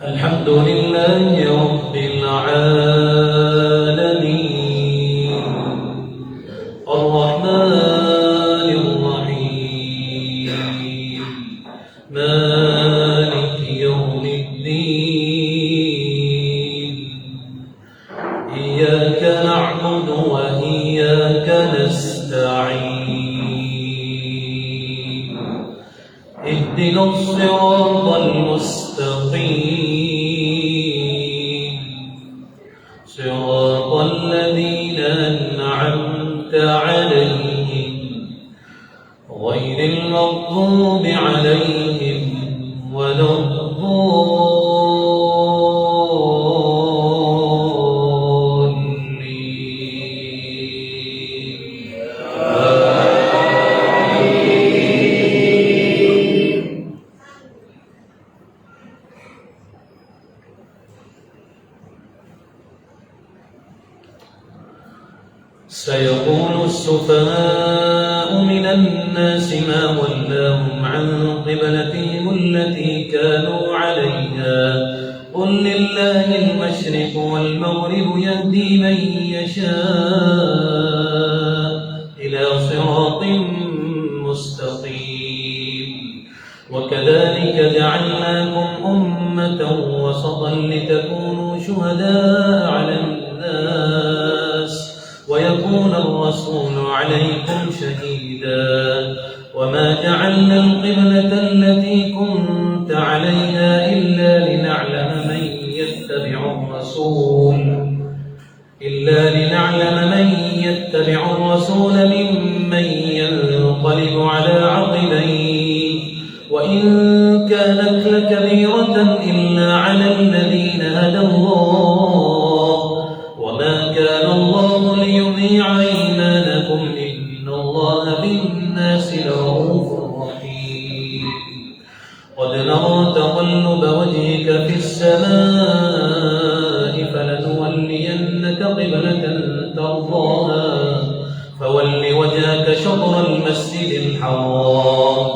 الحمد لله رب العالمين الرحمن الرحيم مالك يوم الدين إياك نعبد وإياك نستعين اهدنا الصراط المستقيم صراط الذين أنعمت عليهم غير المغضوب عليهم ولا سيقول السفهاء من الناس ما ولاهم عن قبلتهم التي كانوا عليها قل لله المشرق والمغرب يهدي من يشاء إلى صراط مستقيم وكذلك جعلناكم أمة وسطا لتكونوا شهداء على الناس ويكون الرسول عليكم شهيدا وما جعلنا القبلة التي كنت عليها إلا لنعلم من يتبع الرسول ممن ينقلب على عقبيه وإن كانت لكبيرة إلا على الذين هدى الله وما كان الله ليضيع إيمانكم إن الله بالناس لرؤوف رحيم قد نرى تقلب وجهك في السماء فلنولينك قبلة ترضاها فول وجهك شطر المسجد الحرام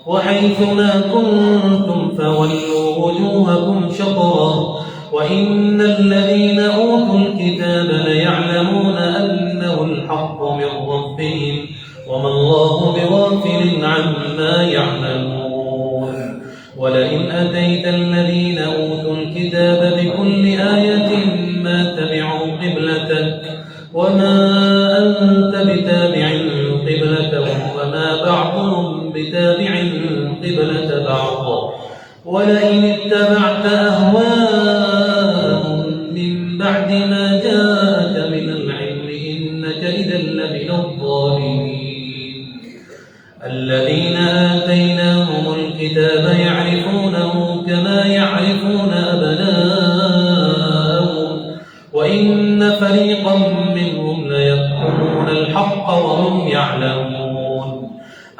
وحيث ما كنتم فولوا وجوهكم شطره وإن الذين أوتوا الكتاب ليعلمون أنه الحق من ربهم وما الله بغافل عما يعملون ولئن أتيت الذين أوتوا الكتاب بكل آية ما تبعوا قبلتك وما أنت بتابع قبلتهم وما بعضهم بتابع قبلة بعض ولئن اتبعت أهواءهم من بعد ما جاءك من العلم إنك إذا لمن الظالمين الذين آتيناهم الكتاب يعرفونه كما يعرفون أبناءهم وإن فريقا منهم ليكتمون الحق وهم يعلمون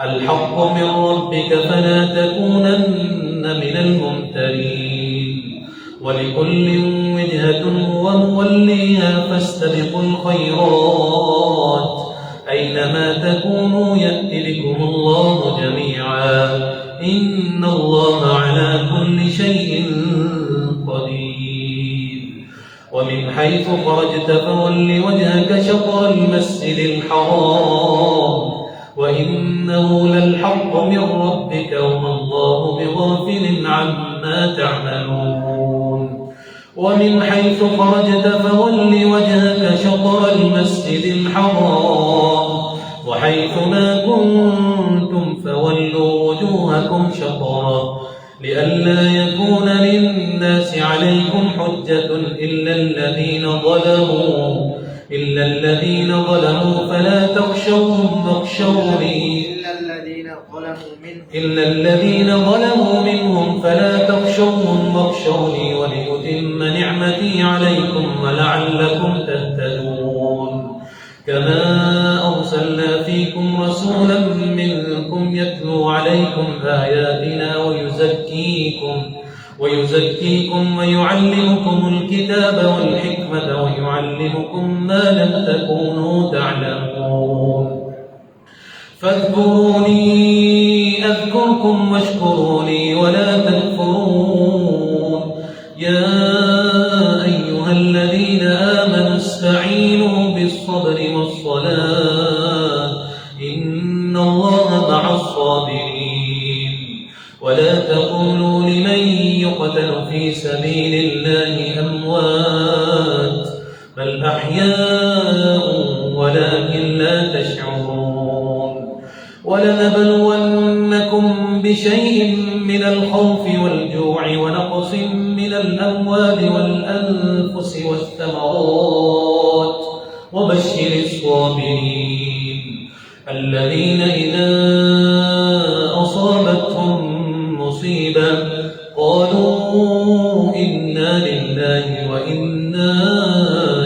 الحق من ربك فلا تكونن من الممترين ولكل وجهة هو موليها فاستبقوا الخيرات أينما تكونوا يأت بكم الله جميعا إن الله على كل شيء قدير ومن حيث خرجت فول وجهك شطر المسجد الحرام وإنه للحق من ربك وما الله بغافل عما تعملون ومن حيث خرجت فول وجهك شطر المسجد الحرام وحيث ما كنتم فولوا وجوهكم شطره لئلا يكون للناس عليكم حجة إلا الذين ظلموا فلا تخشوهم واخشوني إلا الذين ظلموا منهم فلا تخشوهم واخشوني ولأتم نعمتي عليكم ولعلكم تهتدون كما أرسلنا فيكم رسولا منكم يتلو عليكم آياتنا ويزكيكم ويعلمكم الكتاب والحكمة ويعلمكم ما لم تكونوا تعلمون فاذكروني أذكركم واشكروا لي ولا تكفرون يا أيها الذين آمنوا استعينوا بالصبر والصلاة إن الله مع الصابرين ولا تقولوا لمن يقتل في سبيل الله أموات بل أحياء ولكن لا تشعرون ولنبلونكم بشيء من الخوف والجوع ونقص من الأموال والأنفس والثمرات وبشر الصابرين الذين إذا أصابتهم مصيبة قالوا إنا لله وإنا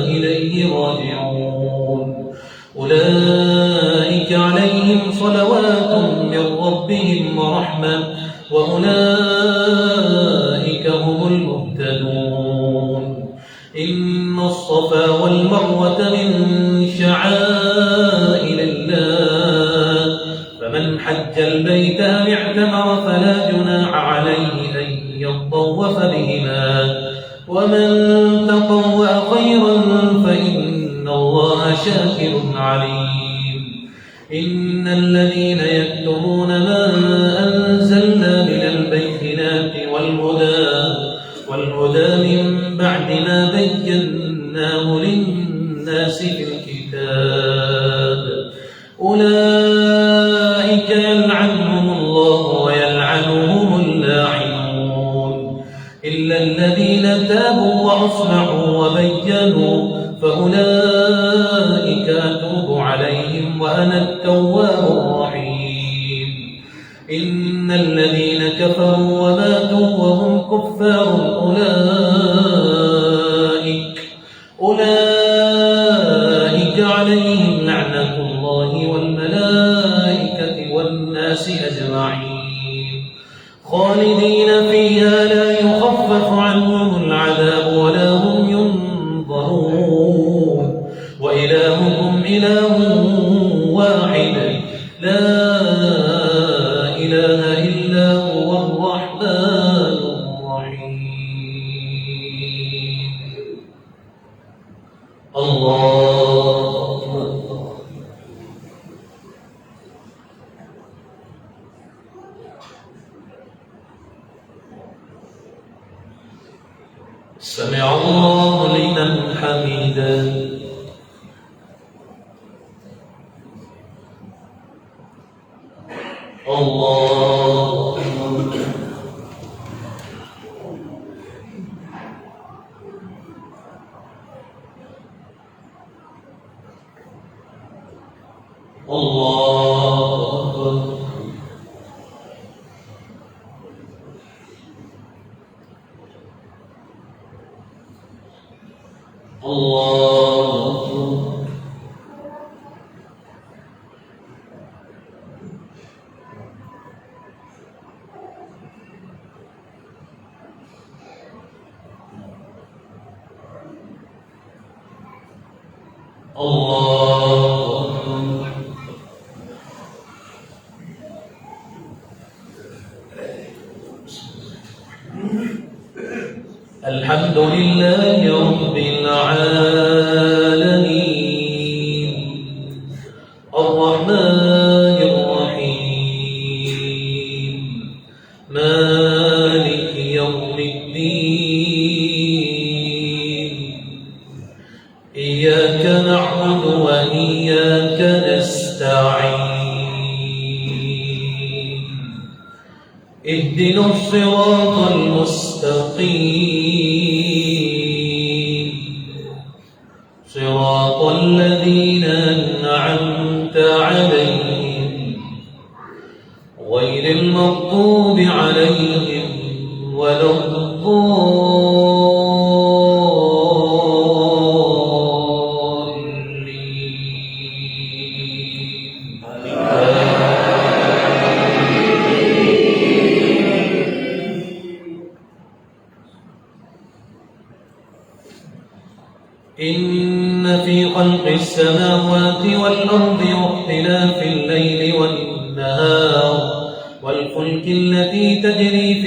إليه راجعون أولئك عليهم صلوات من ربهم ورحمة وأولئك هم المهتدون إن الصفا والمروة من شعائر الله فمن حج البيت أم اعتمر فلا جناح عليه أن يطوف بهما ومن تطوع خيرا فإن الله شاكر عليم إن الذين يكتمون ما أنزلنا من البينات والهدى من بعد ما بيناه للناس في الكتاب أولئك يلعنهم الله ويلعنهم اللاعنون إلا الذين تابوا وأصلحوا وبينوا فأولئك أتوب عليهم وأنا التواب الرحيم إن الذين كفروا وماتوا وهم كفار أولئك عليهم لعنة الله والملائكة والناس أجمعين خالدين فيها لا يخفف عنهم العذاب ولا هم ينظرون وإلهكم إله واحد لا إله إلا هو الرحمن الرحيم الله أكبر سمع الله لمن حمده الله أكبر الله أكبر الحمد لله رب العالمين الرحمن الرحيم مالك يوم الدين إياك نعبد وإياك نستعين اهدنا الصراط المستقيم صراط الذين أنعمت عليهم غير المغضوب عليهم ولا إن في خلق السماوات والأرض واختلاف الليل والنهار والفلك التي تجري في